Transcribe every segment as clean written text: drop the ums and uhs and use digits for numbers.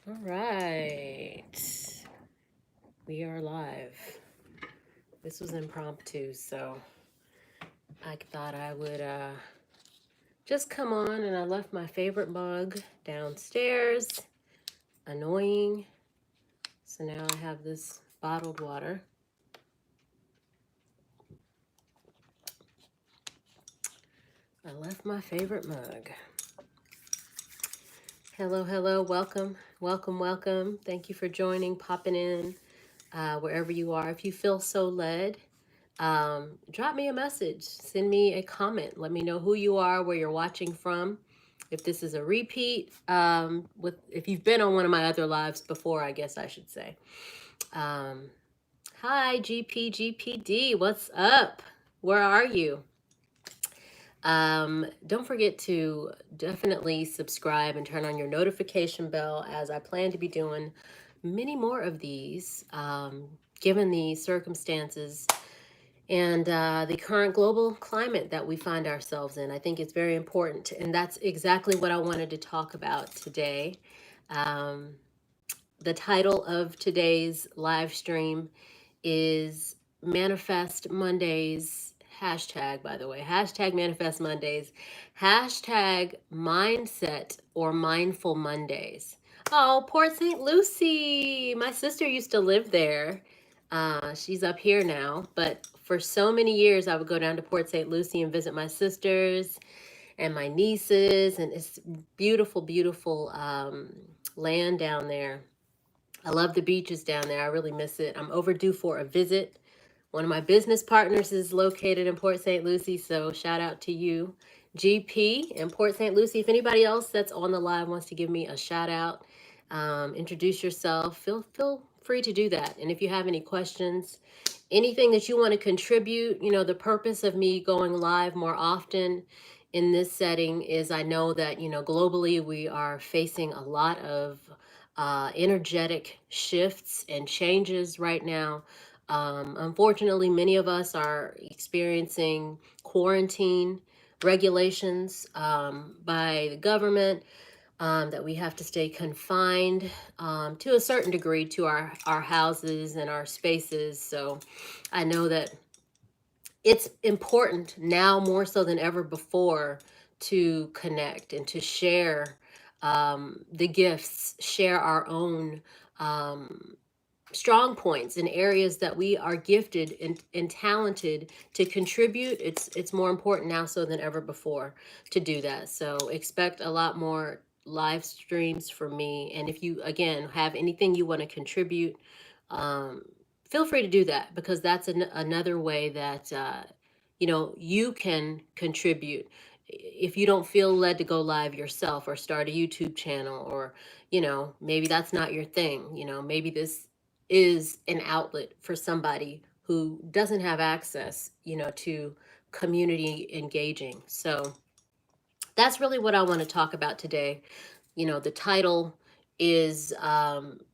All right. We are live. This was impromptu, so I thought I would just come on, and I left my favorite mug downstairs. Annoying. So now I have this bottled water. I left my favorite mug. Hello, hello. Welcome, welcome, welcome. Thank you for joining, popping in wherever you are. If you feel so led, drop me a message, send me a comment, let me know who you are, where you're watching from. If this is a repeat, if you've been on one of my other lives before, I guess I should say. Hi, GPGPD, what's up? Where are you? Don't forget to definitely subscribe and turn on your notification bell, as I plan to be doing many more of these, given the circumstances and the current global climate that we find ourselves in. I think it's very important, and that's exactly what I wanted to talk about today. Um, the title of today's live stream is Manifest Mondays, hashtag, by the way, hashtag Manifest Mondays, hashtag Mindset or Mindful Mondays. Oh, Port St. Lucie. My sister used to live there. She's up here now, but for so many years, I would go down to Port St. Lucie and visit my sisters and my nieces, and it's beautiful, beautiful land down there. I love the beaches down there. I really miss it. I'm overdue for a visit. One of my business partners is located in Port St. Lucie, so shout out to you, GP in Port St. Lucie. If anybody else that's on the live wants to give me a shout out, introduce yourself, feel free to do that. And if you have any questions, anything that you want to contribute, the purpose of me going live more often in this setting is I know that, globally we are facing a lot of energetic shifts and changes right now. Unfortunately, many of us are experiencing quarantine regulations by the government, that we have to stay confined to a certain degree to our houses and our spaces. So I know that it's important now more so than ever before to connect and to share the gifts, share our own strong points in areas that we are gifted and talented to contribute. It's more important now so than ever before to do that. So expect a lot more live streams from me. And if you, again, have anything you want to contribute, um, feel free to do that, because that's another way that you can contribute. If you don't feel led to go live yourself or start a YouTube channel, or maybe that's not your thing, maybe this is an outlet for somebody who doesn't have access to community engaging. So that's really what I want to talk about today. The title is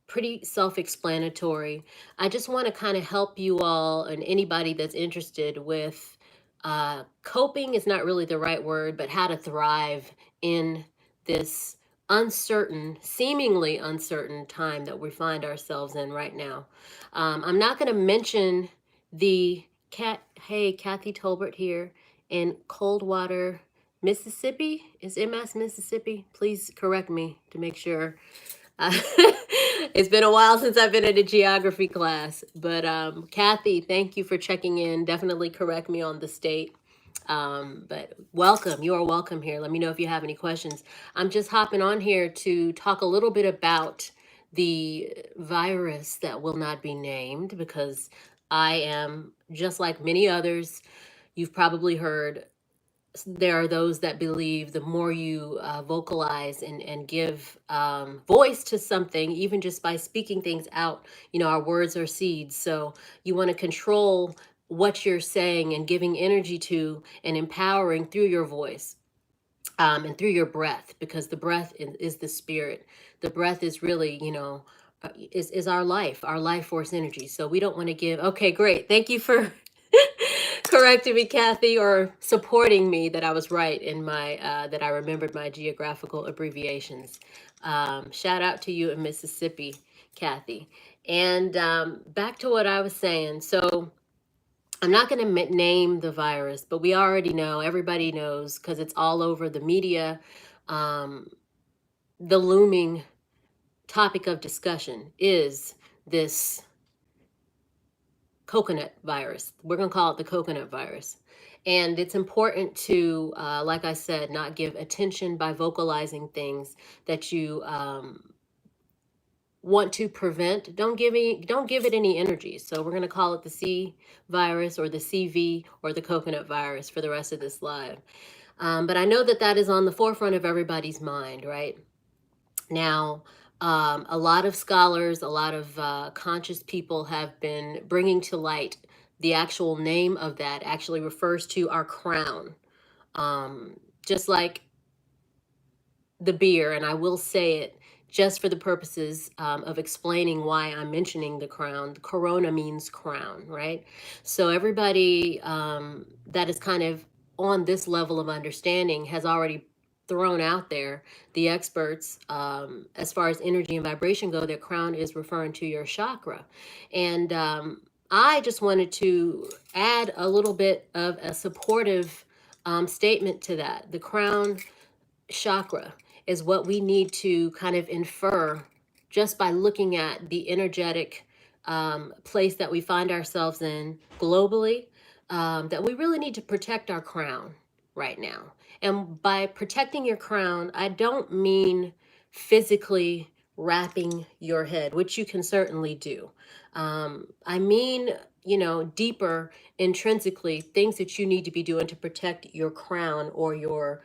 pretty self-explanatory. I just want to kind of help you all and anybody that's interested with coping is not really the right word, but how to thrive in this uncertain, seemingly uncertain time that we find ourselves in right now. I'm not going to mention the hey, Kathy Tolbert here in Coldwater, Mississippi. Is MS Mississippi? Please correct me to make sure. It's been a while since I've been in a geography class, but Kathy, thank you for checking in. Definitely correct me on the state. But welcome. You are welcome here. Let me know if you have any questions. I'm just hopping on here to talk a little bit about the virus that will not be named, because I am, just like many others, you've probably heard, there are those that believe the more you vocalize and give voice to something, even just by speaking things out, our words are seeds. So you want to control what you're saying and giving energy to and empowering through your voice, and through your breath, because the breath is the spirit. The breath is really, is our life force energy. So we don't want to give. Okay, great. Thank you for correcting me, Kathy, or supporting me that I was right in my that I remembered my geographical abbreviations. Shout out to you in Mississippi, Kathy. And back to what I was saying. So I'm not going to name the virus, but we already know, everybody knows, because it's all over the media. Um, the looming topic of discussion is this coconut virus. We're going to call it the coconut virus. And it's important to, like I said, not give attention by vocalizing things that you want to prevent. Don't give it any energy. So we're going to call it the C virus or the CV or the coconut virus for the rest of this live. But I know that that is on the forefront of everybody's mind, right? Now, a lot of scholars, a lot of conscious people have been bringing to light the actual name of that actually refers to our crown. Just like the beer, and I will say it just for the purposes of explaining why I'm mentioning the crown. The corona means crown, right? So everybody that is kind of on this level of understanding has already thrown out there, the experts, as far as energy and vibration go, their crown is referring to your chakra. And I just wanted to add a little bit of a supportive statement to that. The crown chakra is what we need to kind of infer just by looking at the energetic place that we find ourselves in globally, that we really need to protect our crown right now. And by protecting your crown, I don't mean physically wrapping your head, which you can certainly do. I mean, deeper intrinsically, things that you need to be doing to protect your crown or your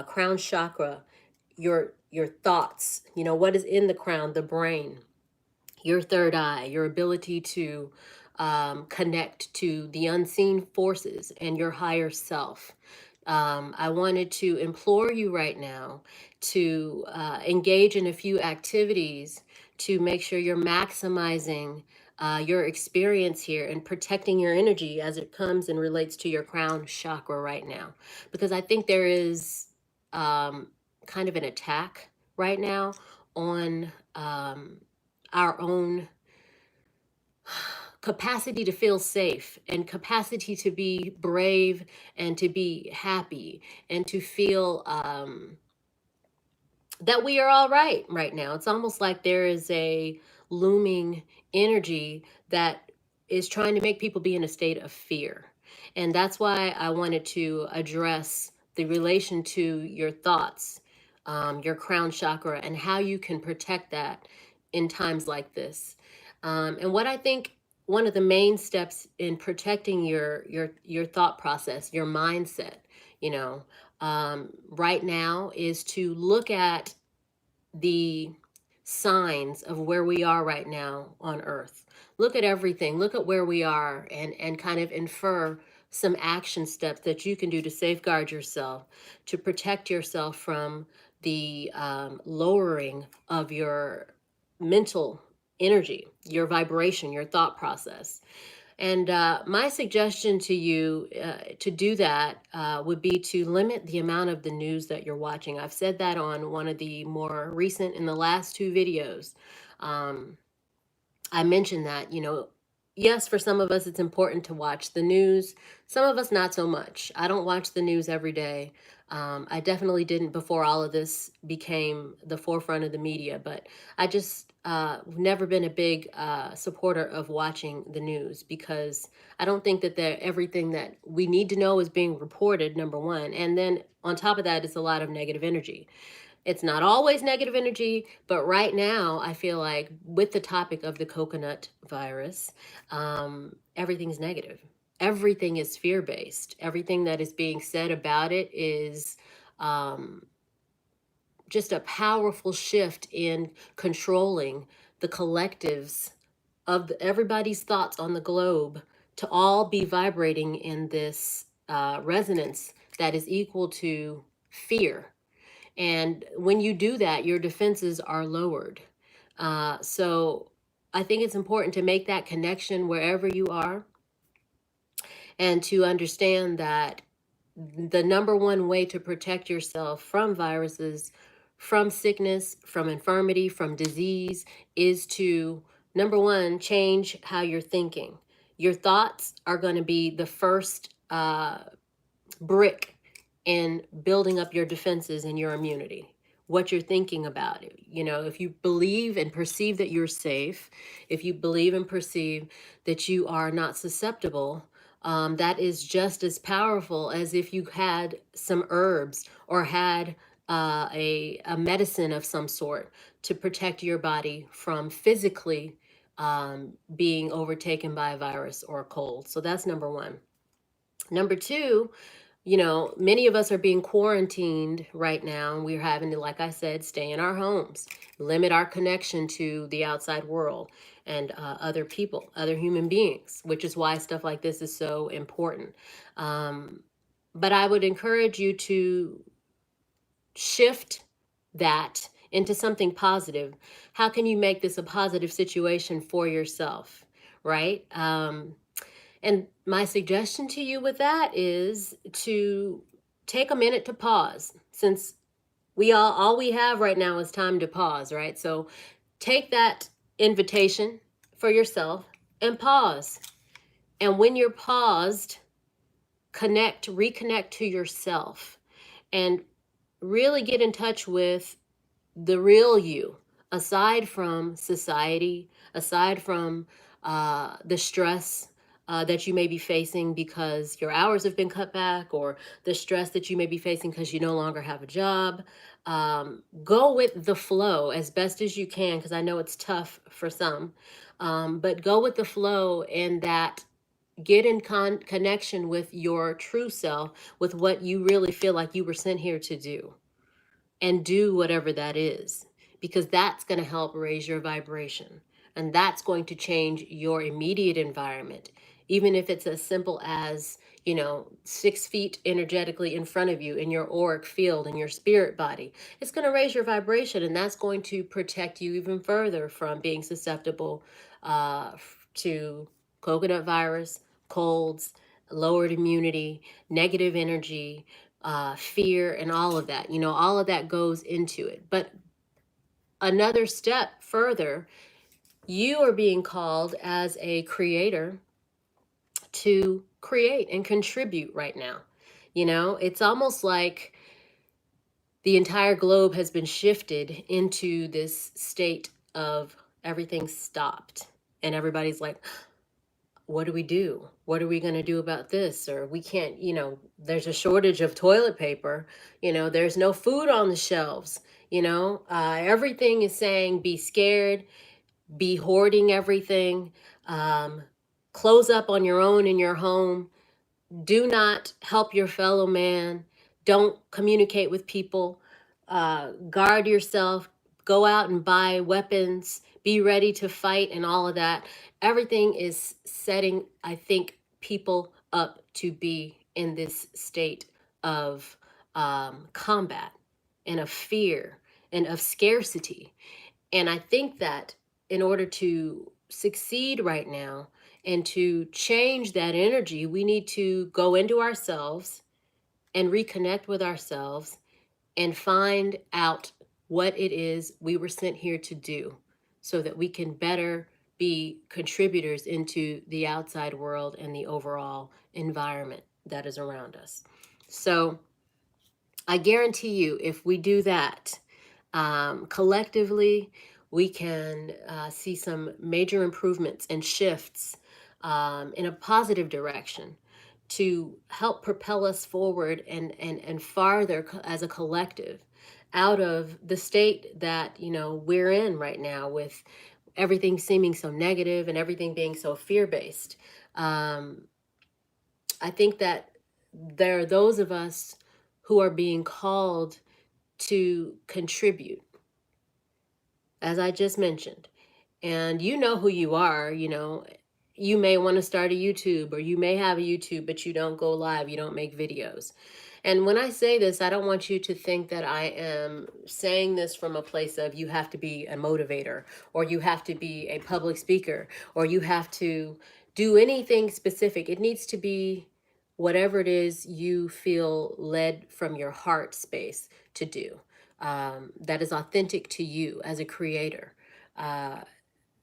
crown chakra, your thoughts, what is in the crown, the brain, your third eye, your ability to connect to the unseen forces and your higher self. I wanted to implore you right now to engage in a few activities to make sure you're maximizing your experience here and protecting your energy as it comes and relates to your crown chakra right now. Because I think there is kind of an attack right now on our own capacity to feel safe and capacity to be brave and to be happy and to feel that we are all right now. It's almost like there is a looming energy that is trying to make people be in a state of fear. And that's why I wanted to address the relation to your thoughts, your crown chakra, and how you can protect that in times like this. And what I think one of the main steps in protecting your thought process, your mindset, you know, right now is to look at the signs of where we are right now on earth. Look at everything, look at where we are, and kind of infer some action steps that you can do to safeguard yourself, to protect yourself from the lowering of your mental energy, your vibration, your thought process. And my suggestion to you to do that would be to limit the amount of the news that you're watching. I've said that on one of the more recent, in the last two videos. Um, I mentioned that, yes, for some of us, it's important to watch the news. Some of us, not so much. I don't watch the news every day. I definitely didn't before all of this became the forefront of the media, but I just never been a big supporter of watching the news because I don't think that everything that we need to know is being reported, number one. And then on top of that, it's a lot of negative energy. It's not always negative energy, but right now I feel like with the topic of the coconut virus, everything's negative. Everything is fear-based. Everything that is being said about it is um, just a powerful shift in controlling the collectives of everybody's thoughts on the globe to all be vibrating in this resonance that is equal to fear. And when you do that, your defenses are lowered. So I think it's important to make that connection wherever you are. and to understand that the number one way to protect yourself from viruses, from sickness, from infirmity, from disease is to, number one, change how you're thinking. Your thoughts are going to be the first brick in building up your defenses and your immunity. What you're thinking about it. You know, if you believe and perceive that you're safe, if you believe and perceive that you are not susceptible, that is just as powerful as if you had some herbs or had a medicine of some sort to protect your body from physically being overtaken by a virus or a cold. So that's number one. Number two, you know, many of us are being quarantined right now, and we're having to, like I said, stay in our homes, limit our connection to the outside world and other people, other human beings, which is why stuff like this is so important. Um, but I would encourage you to shift that into something positive. How can you make this a positive situation for yourself, right? And my suggestion to you with that is to take a minute to pause, since we all we have right now is time to pause, right? So take that invitation for yourself and pause. And when you're paused, reconnect to yourself and really get in touch with the real you, aside from society, aside from the stress that you may be facing because your hours have been cut back, or the stress that you may be facing because you no longer have a job. Go with the flow as best as you can, because I know it's tough for some, but go with the flow in that. Get in connection with your true self, with what you really feel like you were sent here to do, and do whatever that is, because that's going to help raise your vibration, and that's going to change your immediate environment, even if it's as simple as, you know, 6 feet energetically in front of you in your auric field in your spirit body. It's going to raise your vibration, and that's going to protect you even further from being susceptible to coconut virus, colds, lowered immunity, negative energy, fear, and all of that. You know, all of that goes into it. But another step further, you are being called as a creator to create and contribute right now. You know, it's almost like the entire globe has been shifted into this state of everything stopped. And everybody's like, what do we do? What are we going to do about this? Or we can't, you know, there's a shortage of toilet paper. You know, there's no food on the shelves. You know, everything is saying be scared, be hoarding everything, um, close up on your own in your home, do not help your fellow man, don't communicate with people, guard yourself, go out and buy weapons, be ready to fight, and all of that. Everything is setting, I think, people up to be in this state of combat and of fear and of scarcity. And I think that in order to succeed right now and to change that energy, we need to go into ourselves and reconnect with ourselves and find out what it is we were sent here to do, so that we can better be contributors into the outside world and the overall environment that is around us. So I guarantee you, if we do that collectively, we can see some major improvements and shifts in a positive direction to help propel us forward and farther as a collective out of the state that, you know, we're in right now, with everything seeming so negative and everything being so fear-based. um, I think that there are those of us who are being called to contribute, as I just mentioned. And you know who you are. You know, you may want to start a YouTube, or you may have a YouTube, but you don't go live, you don't make videos. And when I say this, I don't want you to think that I am saying this from a place of you have to be a motivator, or you have to be a public speaker, or you have to do anything specific. It needs to be whatever it is you feel led from your heart space to do, that is authentic to you as a creator. Uh,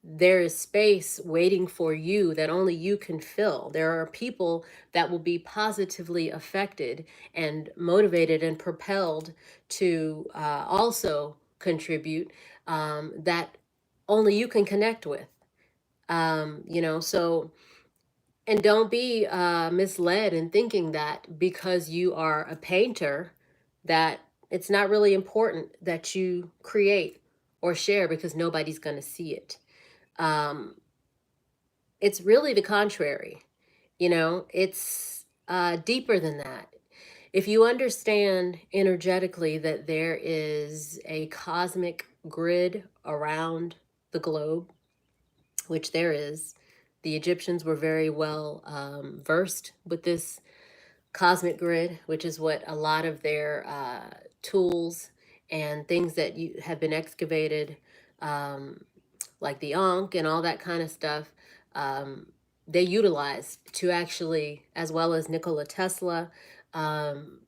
there is space waiting for you that only you can fill. There are people that will be positively affected and motivated and propelled to also contribute, that only you can connect with. So, and don't be misled in thinking that because you are a painter, that it's not really important that you create or share because nobody's going to see it. Um, it's really the contrary. It's deeper than that. If you understand energetically that there is a cosmic grid around the globe, which there is, the Egyptians were very well versed with this cosmic grid, which is what a lot of their tools and things that you have been excavated, um, like the Ankh and all that kind of stuff, um, they utilized to actually, as well as Nikola Tesla, um,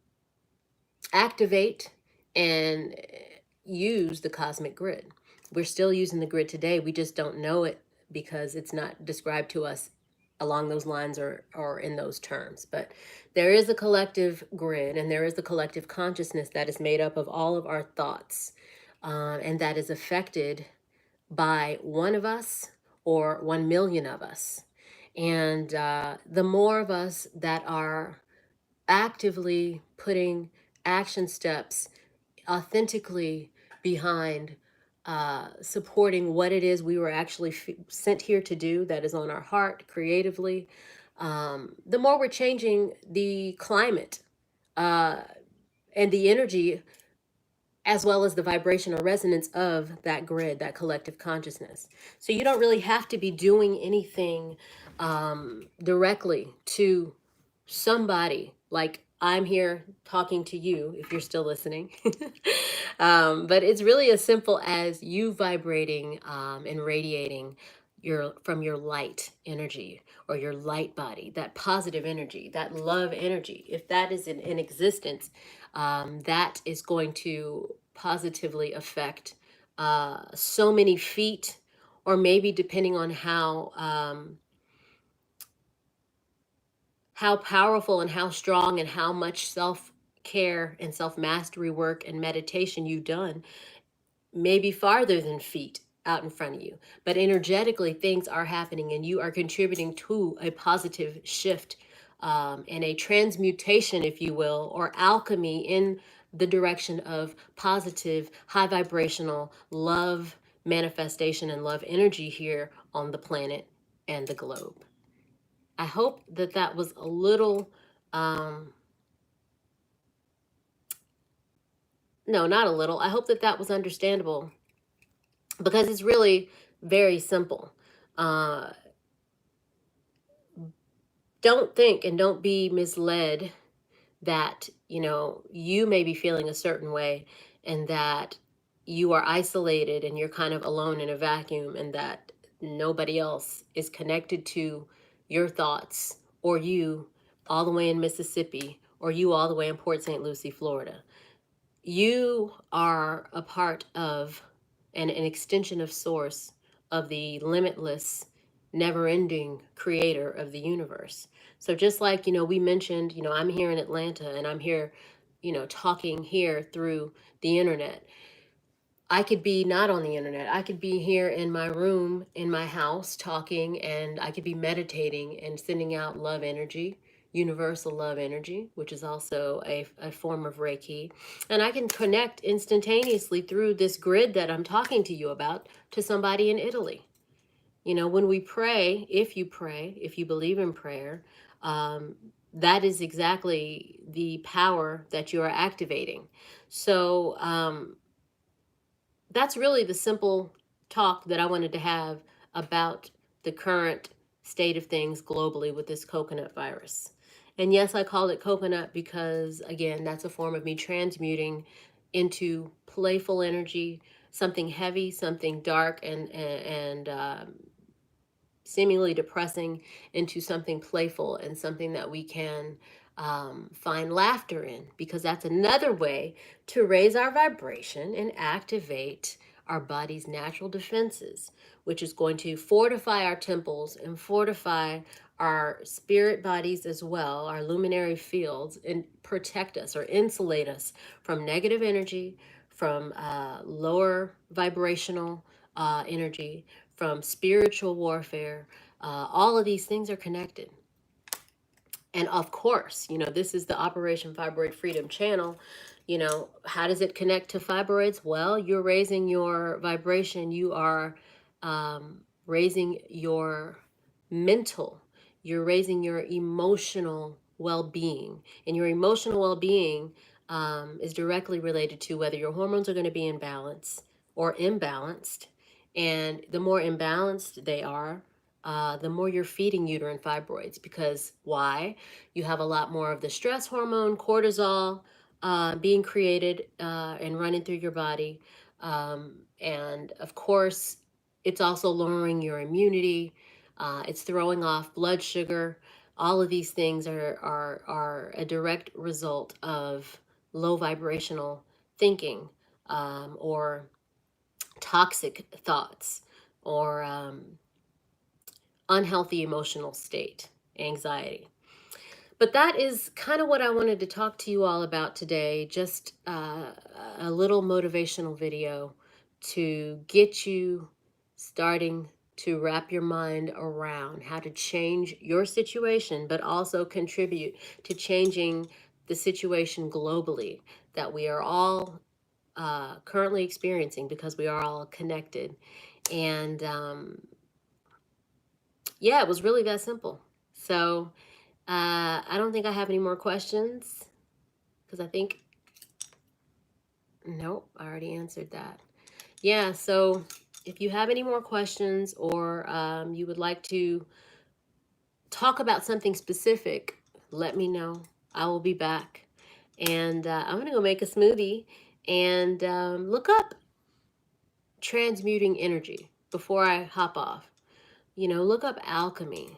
activate and use the cosmic grid. We're still using the grid today. We just don't know it because it's not described to us along those lines or in those terms. But there is a collective grid and there is a collective consciousness that is made up of all of our thoughts, and that is affected by one of us or 1 million of us. And the more of us that are actively putting action steps authentically behind supporting what it is we were actually sent here to do, that is on our heart creatively, the more we're changing the climate uh, and the energy, as well as the vibrational resonance of that grid, that collective consciousness. So you don't really have to be doing anything directly to somebody. Like I'm here talking to you, if you're still listening. But it's really as simple as you vibrating and radiating from your light energy or your light body, that positive energy, that love energy. If that is in existence, that is going to positively affect so many feet, or maybe depending on how powerful and how strong and how much self care and self mastery work and meditation you've done, maybe farther than feet out in front of you. But energetically, things are happening and you are contributing to a positive shift, and a transmutation, if you will, or alchemy in the direction of positive, high vibrational love manifestation and love energy here on the planet and the globe. I hope that that was a little, um, no, not a little. I hope that that was understandable because it's really very simple. Uh, don't think and don't be misled that, you may be feeling a certain way and that you are isolated and you're kind of alone in a vacuum and that nobody else is connected to your thoughts or you all the way in Mississippi or you all the way in Port St. Lucie, Florida. You are a part of and an extension of source of the limitless, never ending creator of the universe. So just like, we mentioned, I'm here in Atlanta and I'm here, talking here through the internet. I could be not on the internet. I could be here in my room, in my house, talking, and I could be meditating and sending out love energy, universal love energy, which is also a form of Reiki. And I can connect instantaneously through this grid that I'm talking to you about to somebody in Italy. When we pray, if you believe in prayer, um, that is exactly the power that you are activating. So, that's really the simple talk that I wanted to have about the current state of things globally with this coconut virus. And yes, I call it coconut because, again, that's a form of me transmuting into playful energy, something heavy, something dark, and seemingly depressing into something playful and something that we can find laughter in, because that's another way to raise our vibration and activate our body's natural defenses, which is going to fortify our temples and fortify our spirit bodies as well, our luminary fields, and protect us or insulate us from negative energy, from lower vibrational energy, from spiritual warfare. All of these things are connected. And of course, this is the Operation Fibroid Freedom channel. How does it connect to fibroids? Well, you're raising your vibration. You are raising your mental. You're raising your emotional well-being. And your emotional well-being is directly related to whether your hormones are going to be in balance or imbalanced. And the more imbalanced they are, the more you're feeding uterine fibroids. Because why? You have a lot more of the stress hormone, cortisol, being created and running through your body. And of course, it's also lowering your immunity. It's throwing off blood sugar. All of these things are a direct result of low vibrational thinking, or toxic thoughts, or unhealthy emotional state, anxiety. But that is kind of what I wanted to talk to you all about today. Just a little motivational video to get you starting to wrap your mind around how to change your situation, but also contribute to changing the situation globally that we are all currently experiencing, because we are all connected. And yeah, it was really that simple. So I don't think I have any more questions, because I think, nope, I already answered that. Yeah, so if you have any more questions, or you would like to talk about something specific, let me know. I will be back. And I'm going to go make a smoothie and look up transmuting energy before I hop off. Look up alchemy,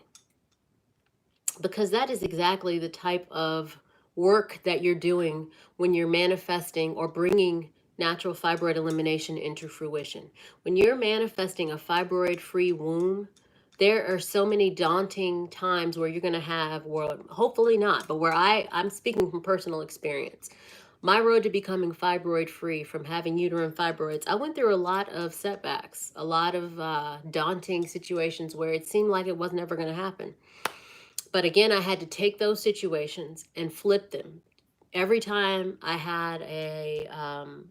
because that is exactly the type of work that you're doing when you're manifesting or bringing natural fibroid elimination into fruition. When you're manifesting a fibroid-free womb, there are so many daunting times where you're going to have, well, hopefully not, but where I'm speaking from personal experience. My road to becoming fibroid-free, from having uterine fibroids, I went through a lot of setbacks, a lot of daunting situations where it seemed like it wasn't ever going to happen. But again, I had to take those situations and flip them. Every time I had a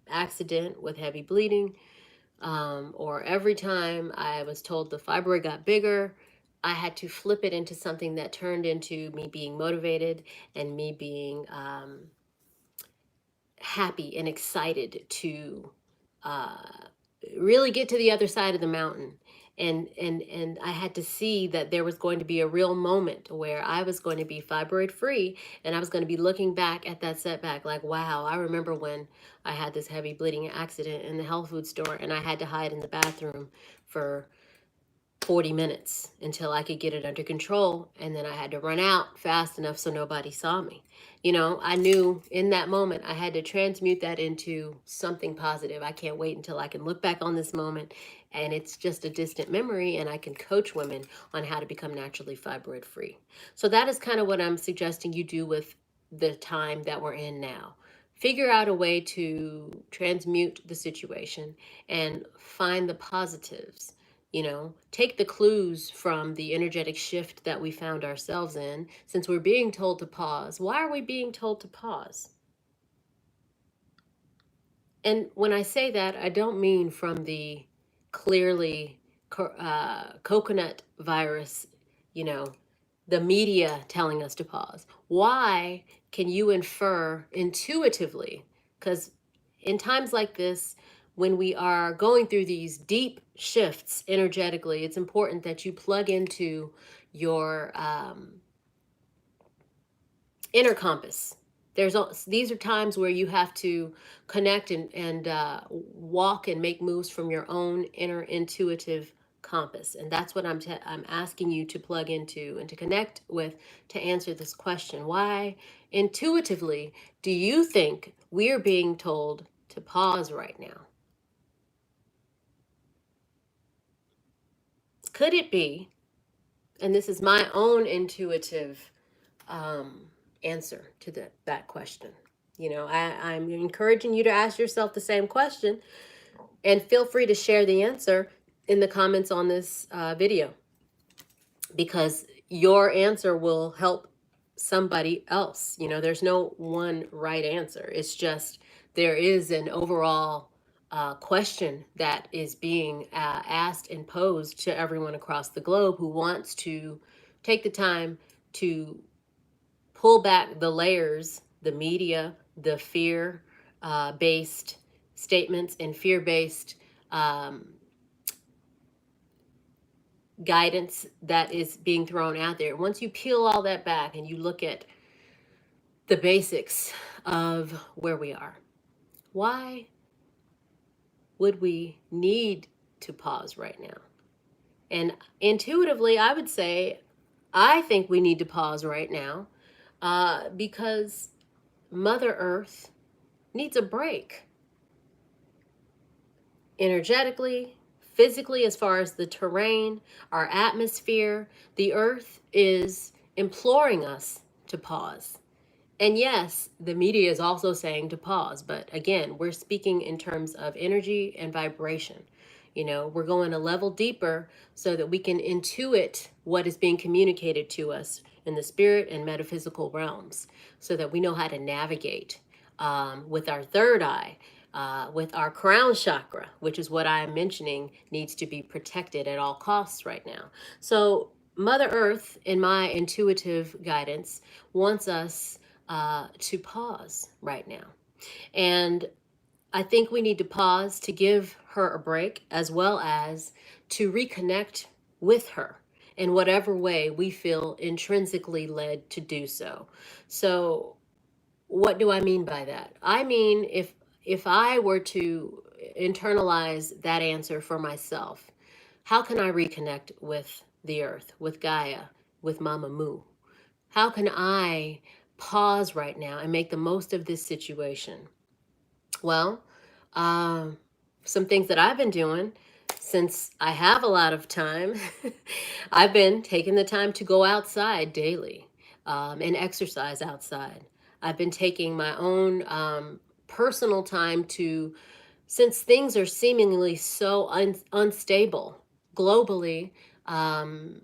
accident with heavy bleeding, or every time I was told the fibroid got bigger, I had to flip it into something that turned into me being motivated and me being happy and excited to really get to the other side of the mountain. And I had to see that there was going to be a real moment where I was going to be fibroid free, and I was going to be looking back at that setback like, wow, I remember when I had this heavy bleeding accident in the health food store, and I had to hide in the bathroom for 40 minutes until I could get it under control. And then I had to run out fast enough so nobody saw me. I knew in that moment I had to transmute that into something positive. I can't wait until I can look back on this moment and it's just a distant memory, and I can coach women on how to become naturally fibroid free. So that is kind of what I'm suggesting you do with the time that we're in now. Figure out a way to transmute the situation and find the positives. Take the clues from the energetic shift that we found ourselves in. Since we're being told to pause, why are we being told to pause? And when I say that, I don't mean from the clearly coconut virus, the media telling us to pause. Why can you infer intuitively? Because in times like this, when we are going through these deep shifts energetically, it's important that you plug into your inner compass. These are times where you have to connect and walk and make moves from your own inner intuitive compass. And that's what I'm asking you to plug into and to connect with to answer this question. Why, intuitively, do you think we're being told to pause right now? Could it be, and this is my own intuitive um, answer to that question. I'm encouraging you to ask yourself the same question, and feel free to share the answer in the comments on this video, because your answer will help somebody else. There's no one right answer. It's just there is an overall question that is being asked and posed to everyone across the globe who wants to take the time to pull back the layers, the media, the fear based statements and fear based um, guidance that is being thrown out there. Once you peel all that back and you look at the basics of where we are, why would we need to pause right now? And intuitively, I would say, I think we need to pause right now because Mother Earth needs a break. Energetically, physically, as far as the terrain, our atmosphere, the earth is imploring us to pause. And yes, the media is also saying to pause, but again, we're speaking in terms of energy and vibration. We're going a level deeper so that we can intuit what is being communicated to us in the spirit and metaphysical realms, so that we know how to navigate with our third eye, with our crown chakra, which is what I am mentioning needs to be protected at all costs right now. So, Mother Earth, in my intuitive guidance, wants us to pause right now. And I think we need to pause to give her a break, as well as to reconnect with her in whatever way we feel intrinsically led to do so. So, what do I mean by that? I mean, if I were to internalize that answer for myself, how can I reconnect with the earth, with Gaia, with Mama Mu? How can I pause right now and make the most of this situation? Well, um, some things that I've been doing since I have a lot of time, I've been taking the time to go outside daily and exercise outside. I've been taking my own personal time to, since things are seemingly so unstable globally, um,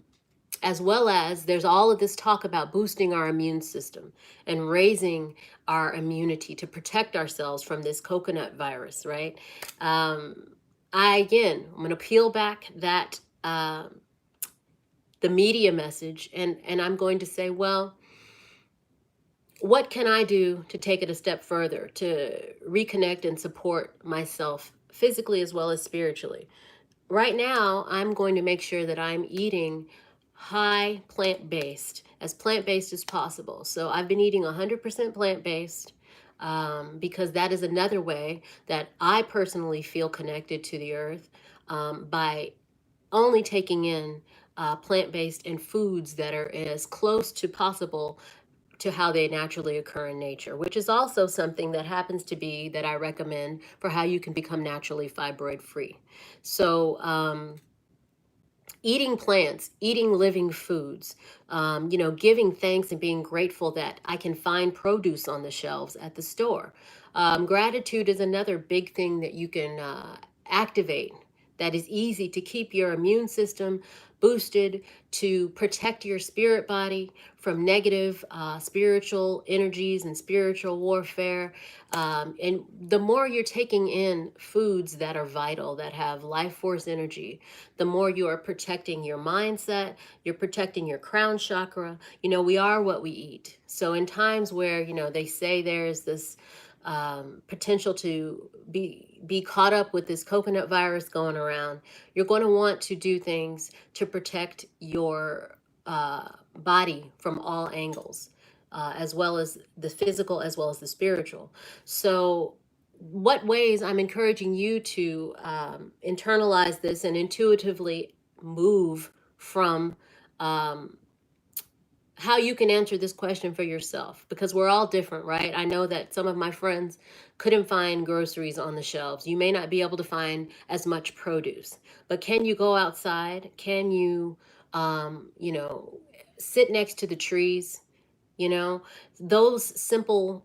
as well as there's all of this talk about boosting our immune system and raising our immunity to protect ourselves from this coconut virus, right? Um, I'm going to peel back that the media message, and I'm going to say, well, what can I do to take it a step further, to reconnect and support myself physically as well as spiritually? Right now, I'm going to make sure that I'm eating high plant based as possible. So I've been eating 100% plant based because that is another way that I personally feel connected to the earth, by only taking in plant based and foods that are as close to possible to how they naturally occur in nature, which is also something that happens to be that I recommend for how you can become naturally fibroid free. So, eating plants, eating living foods, giving thanks and being grateful that I can find produce on the shelves at the store. Gratitude is another big thing that you can activate, that is easy to keep your immune system boosted, to protect your spirit body from negative spiritual energies and spiritual warfare. And the more you're taking in foods that are vital, that have life force energy, the more you are protecting your mindset, you're protecting your crown chakra. We are what we eat. So in times where, they say there's this potential to be caught up with this coconut virus going around, you're going to want to do things to protect your body from all angles, as well as the physical, as well as the spiritual. So, what ways I'm encouraging you to internalize this and intuitively move from um, how you can answer this question for yourself, because we're all different, right? I know that some of my friends couldn't find groceries on the shelves. You may not be able to find as much produce, but can you go outside? Can you, you know, sit next to the trees? You know, those simple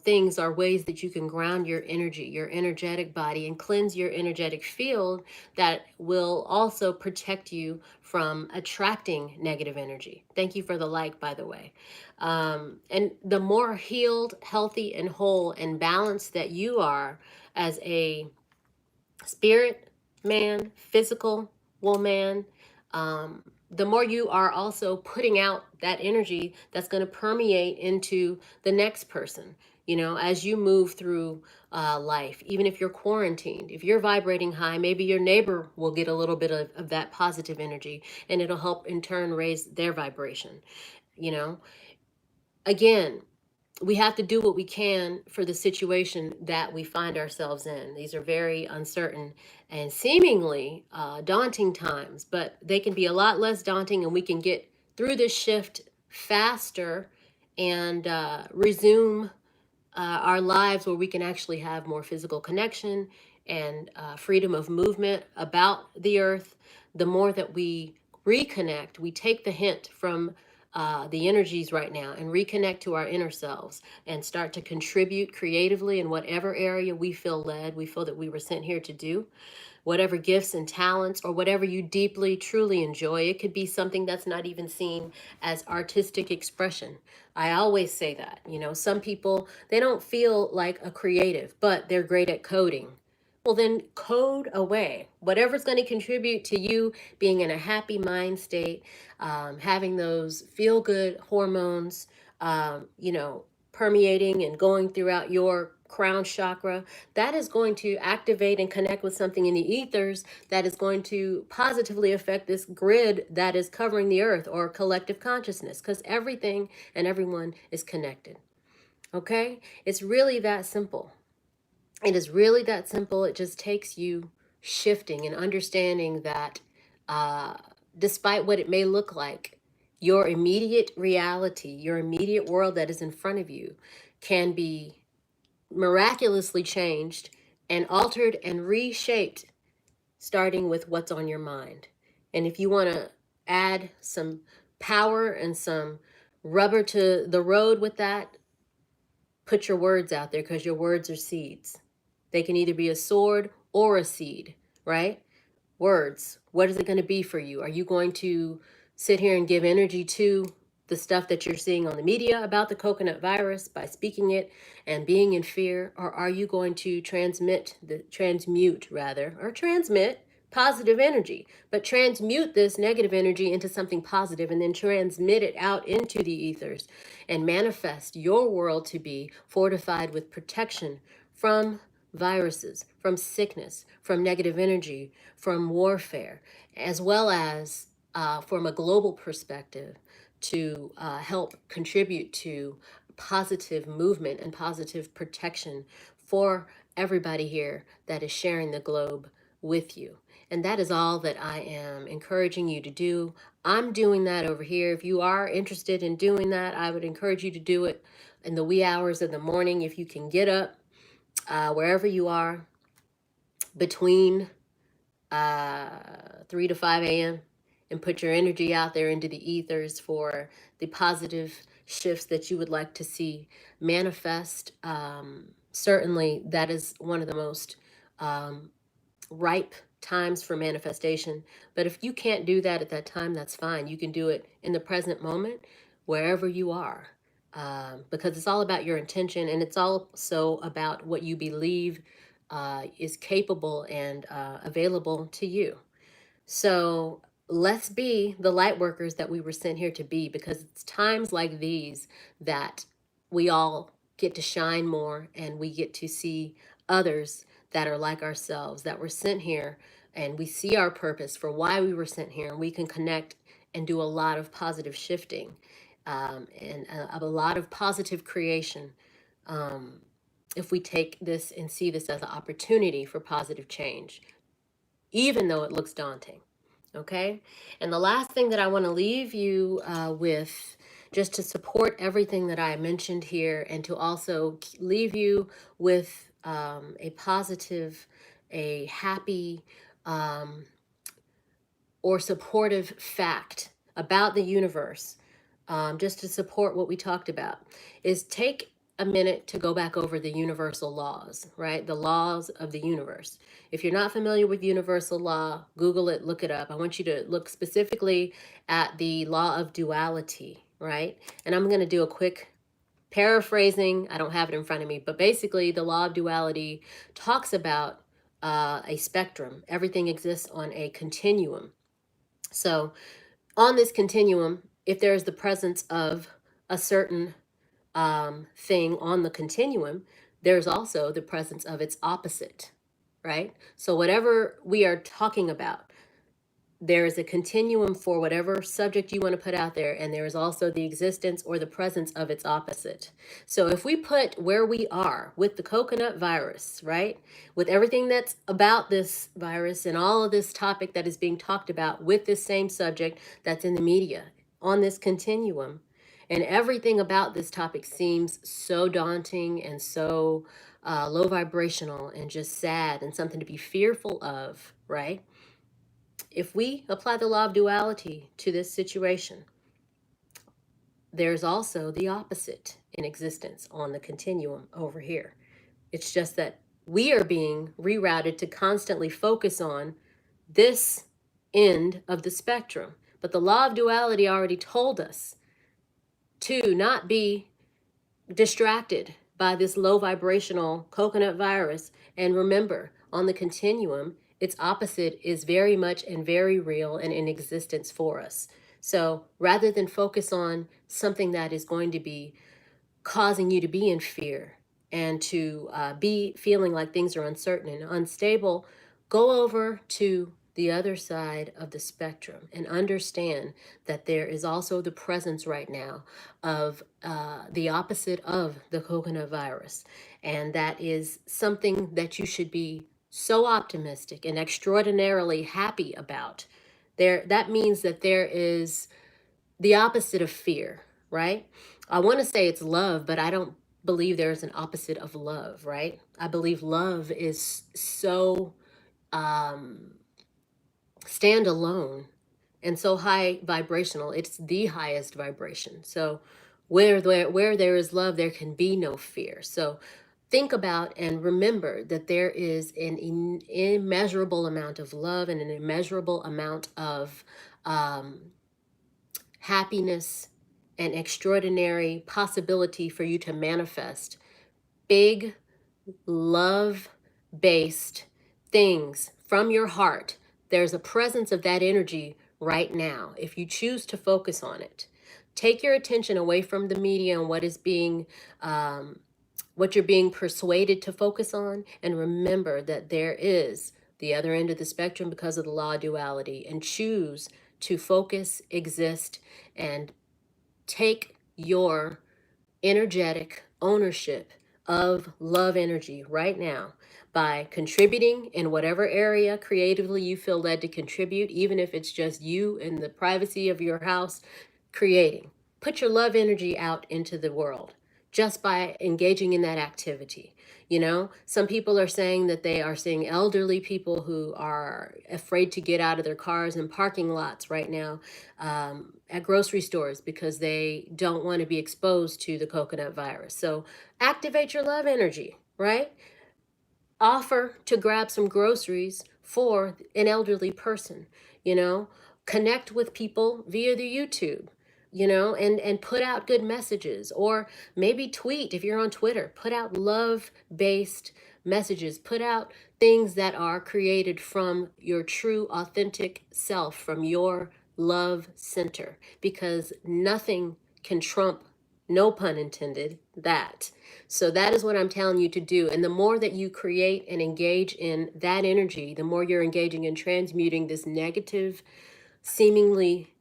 things are ways that you can ground your energy, your energetic body, and cleanse your energetic field that will also protect you from attracting negative energy. Thank you for the like, by the way. And the more healed, healthy, and whole and balanced that you are as a spirit man, physical woman, the more you are also putting out that energy that's going to permeate into the next person. You know, as you move through life, even if you're quarantined, if you're vibrating high, maybe your neighbor will get a little bit of that positive energy, and it'll help in turn raise their vibration. You know, again, we have to do what we can for the situation that we find ourselves in. These are very uncertain and seemingly daunting times, but they can be a lot less daunting, and we can get through this shift faster and resume our lives where we can actually have more physical connection and freedom of movement about the earth. The more that we reconnect, we take the hint from the energies right now and reconnect to our inner selves and start to contribute creatively in whatever area we feel led, we feel that we were sent here to do, whatever gifts and talents or whatever you deeply, truly enjoy. It could be something that's not even seen as artistic expression. I always say that, you know, some people, they don't feel like a creative, but they're great at coding. Well, then code away. Whatever's going to contribute to you being in a happy mind state, having those feel good hormones, you know, permeating and going throughout your crown chakra, that is going to activate and connect with something in the ethers that is going to positively affect this grid that is covering the earth, or collective consciousness, because everything and everyone is connected. Okay? It's really that simple. It is really that simple. It just takes you shifting and understanding that uh, despite what it may look like, your immediate reality, your immediate world that is in front of you can be miraculously changed and altered and reshaped, starting with what's on your mind. And if you want to add some power and some rubber to the road with that, put your words out there, because your words are seeds. They can either be a sword or a seed, right? Words. What is it going to be for you? Are you going to sit here and give energy to the stuff that you're seeing on the media about the coconut virus by speaking it and being in fear? Or are you going to transmute positive energy, but transmute this negative energy into something positive and then transmit it out into the ethers and manifest your world to be fortified with protection from viruses, from sickness, from negative energy, from warfare, as well as from a global perspective to help contribute to positive movement and positive protection for everybody here that is sharing the globe with you. And that is all that I am encouraging you to do. I'm doing that over here. If you are interested in doing that, I would encourage you to do it in the wee hours of the morning. If you can get up wherever you are between 3 to 5 a.m. and put your energy out there into the ethers for the positive shifts that you would like to see manifest. Certainly, that is one of the most ripe times for manifestation. But if you can't do that at that time, that's fine. You can do it in the present moment, wherever you are, because it's all about your intention, and it's also about what you believe is capable and available to you. So let's be the light workers that we were sent here to be, because it's times like these that we all get to shine more, and we get to see others that are like ourselves, that were sent here, and we see our purpose for why we were sent here, and we can connect and do a lot of positive shifting, and a lot of positive creation, um, if we take this and see this as an opportunity for positive change, even though it looks daunting. Okay. And the last thing that I want to leave you with, just to support everything that I mentioned here, and to also leave you with a positive, a happy, um, or supportive fact about the universe, just to support what we talked about, is take a minute to go back over the universal laws, right? The laws of the universe. If you're not familiar with universal law, Google it, look it up. I want you to look specifically at the law of duality, right? And I'm going to do a quick paraphrasing. I don't have it in front of me, but basically, the law of duality talks about a spectrum. Everything exists on a continuum. So, on this continuum, if there is the presence of a certain thing on the continuum, there's also the presence of its opposite, right? So, whatever we are talking about, there is a continuum for whatever subject you want to put out there, and there is also the existence or the presence of its opposite. So if we put where we are with the coconut virus, right, with everything that's about this virus and all of this topic that is being talked about with this same subject that's in the media on this continuum, and everything about this topic seems so daunting and so low vibrational and just sad and something to be fearful of, right? If we apply the law of duality to this situation, there's also the opposite in existence on the continuum over here. It's just that we are being rerouted to constantly focus on this end of the spectrum. But the law of duality already told us to not be distracted by this low vibrational coconut virus. And remember, on the continuum, its opposite is very much and very real and in existence for us. So rather than focus on something that is going to be causing you to be in fear and to be feeling like things are uncertain and unstable, go over to the other side of the spectrum and understand that there is also the presence right now of the opposite of the coconut virus. And that is something that you should be so optimistic and extraordinarily happy about. That means that there is the opposite of fear, right? I want to say it's love, but I don't believe there's an opposite of love, right? I believe love is so um, standalone and so high vibrational. It's the highest vibration. So where there is love, there can be no fear. So think about and remember that there is an immeasurable amount of love and an immeasurable amount of um, happiness and extraordinary possibility for you to manifest big love based things from your heart. There's a presence of that energy right now if you choose to focus on it. Take your attention away from the media and what is being what you're being persuaded to focus on, and remember that there is the other end of the spectrum because of the law of duality, and choose to focus, exist, and take your energetic ownership of love energy right now by contributing in whatever area creatively you feel led to contribute, even if it's just you in the privacy of your house creating. Put your love energy out into the world just by engaging in that activity. You know, some people are saying that they are seeing elderly people who are afraid to get out of their cars in parking lots right now, at grocery stores, because they don't want to be exposed to the coconut virus. So activate your love energy, right? Offer to grab some groceries for an elderly person, you know, connect with people via the YouTube, you know, and put out good messages, or maybe tweet. If you're on Twitter, put out love based messages, put out things that are created from your true authentic self, from your love center, because nothing can trump, no pun intended, that. So that is what I'm telling you to do. And the more that you create and engage in that energy, the more you're engaging in transmuting this negative, seemingly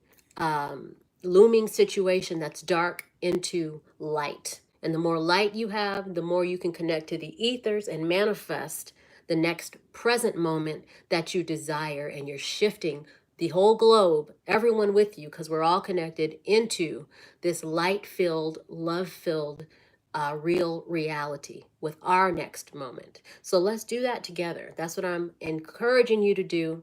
looming situation that's dark into light. And the more light you have, the more you can connect to the ethers and manifest the next present moment that you desire. And you're shifting the whole globe, everyone with you, because we're all connected into this light-filled, love-filled, real reality with our next moment. So let's do that together. That's what I'm encouraging you to do.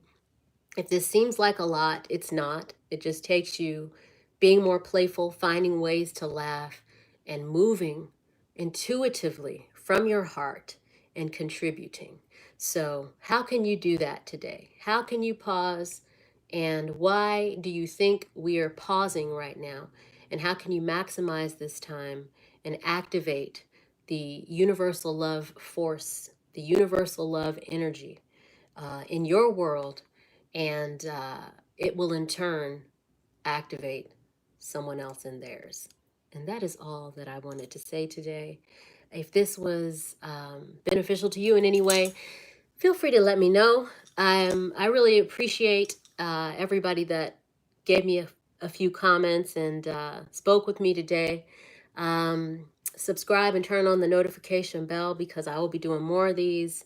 If this seems like a lot, it's not. It just takes you being more playful, finding ways to laugh, and moving intuitively from your heart and contributing. So, how can you do that today? How can you pause? And why do you think we are pausing right now? And how can you maximize this time and activate the universal love force, the universal love energy in your world, and it will in turn activate someone else in theirs. And that is all that I wanted to say today. If this was beneficial to you in any way, feel free to let me know. I really appreciate everybody that gave me a few comments and spoke with me today. Subscribe and turn on the notification bell because I will be doing more of these.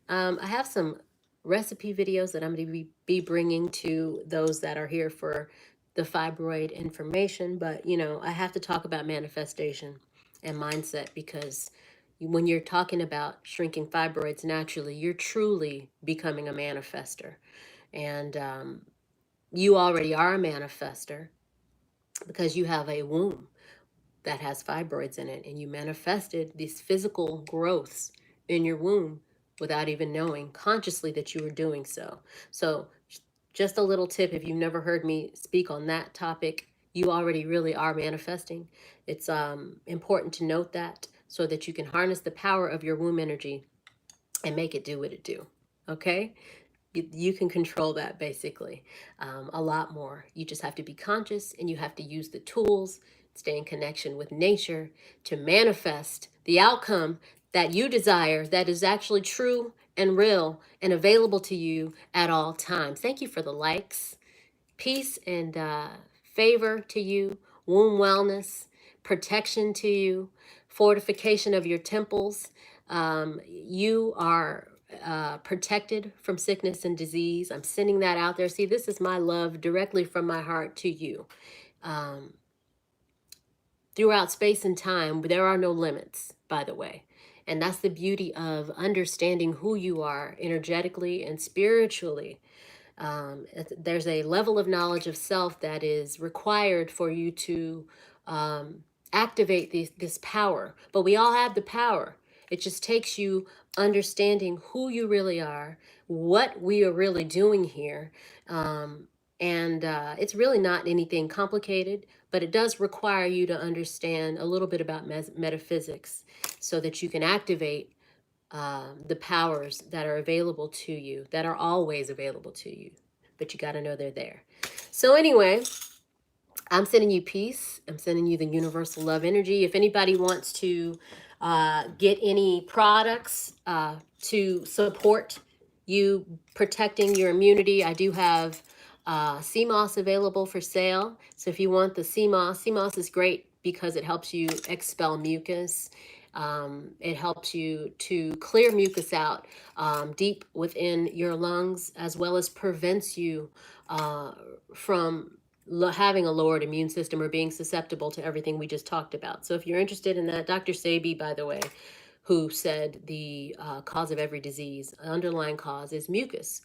I have some recipe videos that I'm going to be bringing to those that are here for the fibroid information. But, you know, I have to talk about manifestation and mindset because when you're talking about shrinking fibroids naturally, you're truly becoming a manifester. And you already are a manifester because you have a womb that has fibroids in it, and you manifested these physical growths in your womb without even knowing consciously that you were doing so. So, just a little tip if you've never heard me speak on that topic, you already really are manifesting. It's important to note that so that you can harness the power of your womb energy and make it do what it do. Okay? You can control that basically a lot more. You just have to be conscious and you have to use the tools, stay in connection with nature to manifest the outcome that you desire that is actually true and real and available to you at all times. Thank you for the likes. Peace and favor to you, womb wellness, protection to you, fortification of your temples. You are protected from sickness and disease. I'm sending that out there. See, this is my love directly from my heart to you. Um, Throughout space and time, there are no limits, by the way. And that's the beauty of understanding who you are energetically and spiritually. There's a level of knowledge of self that is required for you to activate this power. But we all have the power. It just takes you understanding who you really are, what we are really doing here. And it's really not anything complicated, but it does require you to understand a little bit about metaphysics so that you can activate the powers that are available to you, that are always available to you, but you got to know they're there. So, anyway, I'm sending you peace. I'm sending you the universal love energy. If anybody wants to get any products to support you protecting your immunity, I do have sea moss available for sale. So if you want the sea moss is great because it helps you expel mucus. It helps you to clear mucus out deep within your lungs, as well as prevents you from having a lowered immune system or being susceptible to everything we just talked about. So if you're interested in that, Dr. Sebi, by the way, who said the cause of every disease, underlying cause is mucus,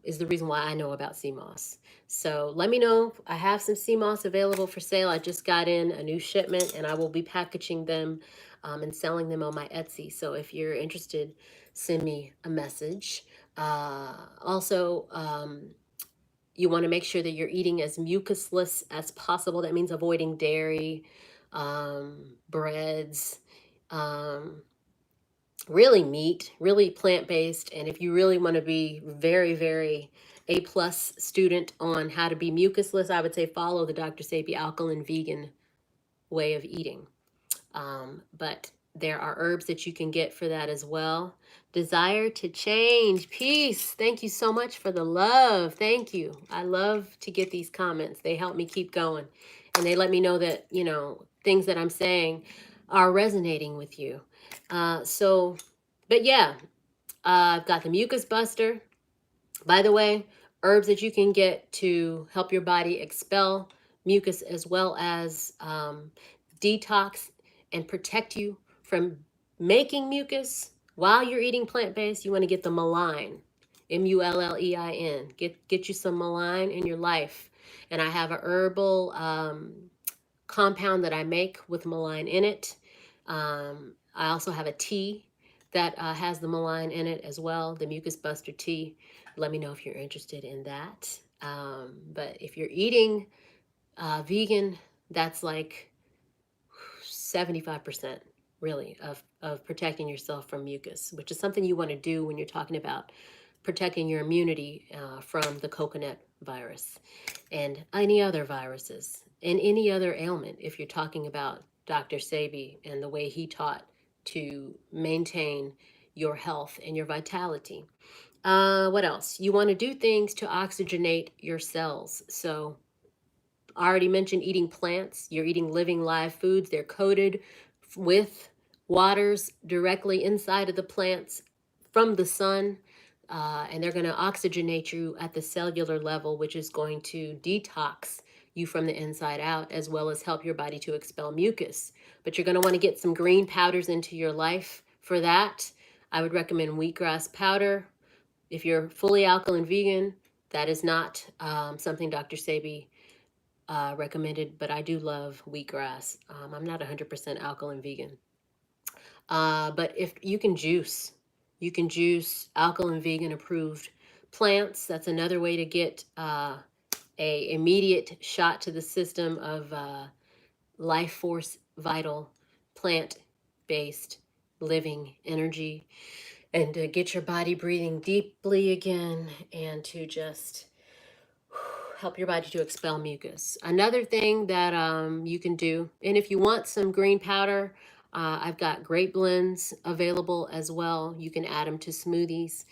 is the reason why I know about sea moss. So let me know. I have some sea moss available for sale. I just got in a new shipment and I will be packaging them and selling them on my Etsy. So if you're interested, send me a message. Also, you want to make sure that you're eating as mucusless as possible. That means avoiding dairy, breads, really meat, really plant-based. And if you really want to be very, very A+ student on how to be mucusless, I would say follow the Dr. Sebi alkaline vegan way of eating. But there are herbs that you can get for that as well. Desire to change. Peace. Thank you so much for the love. Thank you. I love to get these comments. They help me keep going. And they let me know that, you know, things that I'm saying are resonating with you. But yeah, I've got the Mucus Buster. By the way, herbs that you can get to help your body expel mucus as well as detox and protect you from making mucus while you're eating plant-based. You want to get the Mullein, Mullein. Get you some Mullein in your life. And I have a herbal compound that I make with Mullein in it. I also have a tea that has the Mullein in it as well, the Mucus Buster tea. Let me know if you're interested in that. But if you're eating vegan, that's like 75% really of protecting yourself from mucus, which is something you want to do when you're talking about protecting your immunity from the coconut virus and any other viruses and any other ailment. If you're talking about Dr. Sebi and the way he taught to maintain your health and your vitality. What else? You want to do things to oxygenate your cells. So I already mentioned eating plants. You're eating living live foods. They're coated with waters directly inside of the plants from the sun. And they're going to oxygenate you at the cellular level, which is going to detox you from the inside out, as well as help your body to expel mucus. But you're going to want to get some green powders into your life. For that, I would recommend wheatgrass powder. If you're fully alkaline vegan, that is not something Dr. Sebi recommended, but I do love wheatgrass. I'm not 100% alkaline vegan. But if you can juice, alkaline vegan approved plants. That's another way to get a immediate shot to the system of life force, vital, plant-based living energy, and to get your body breathing deeply again, and to just help your body to expel mucus. Another thing that you can do, and if you want some green powder, I've got grape blends available as well. You can add them to smoothies.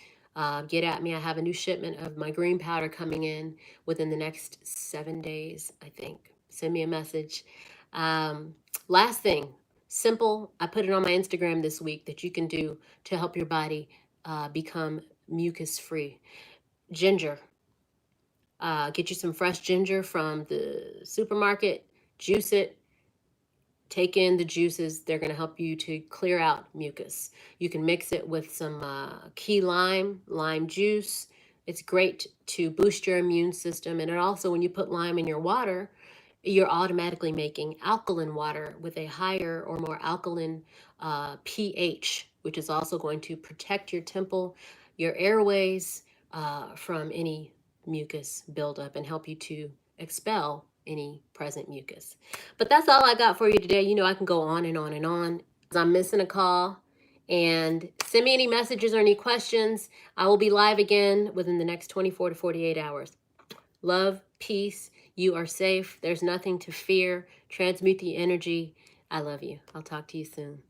Get at me. I have a new shipment of my green powder coming in within the next 7 days, I think. Send me a message. Last thing, simple. I put it on my Instagram this week that you can do to help your body become mucus free. Ginger. Get you some fresh ginger from the supermarket, juice it, take in the juices. They're going to help you to clear out mucus. You can mix it with some key lime juice. It's great to boost your immune system. And it also, when you put lime in your water, you're automatically making alkaline water with a higher or more alkaline pH, which is also going to protect your temple, your airways from any mucus buildup and help you to expel any present mucus. But that's all I got for you today. You know, I can go on and on and on. I'm missing a call. And send me any messages or any questions. I will be live again within the next 24 to 48 hours. Love, peace. You are safe. There's nothing to fear. Transmute the energy. I love you. I'll talk to you soon.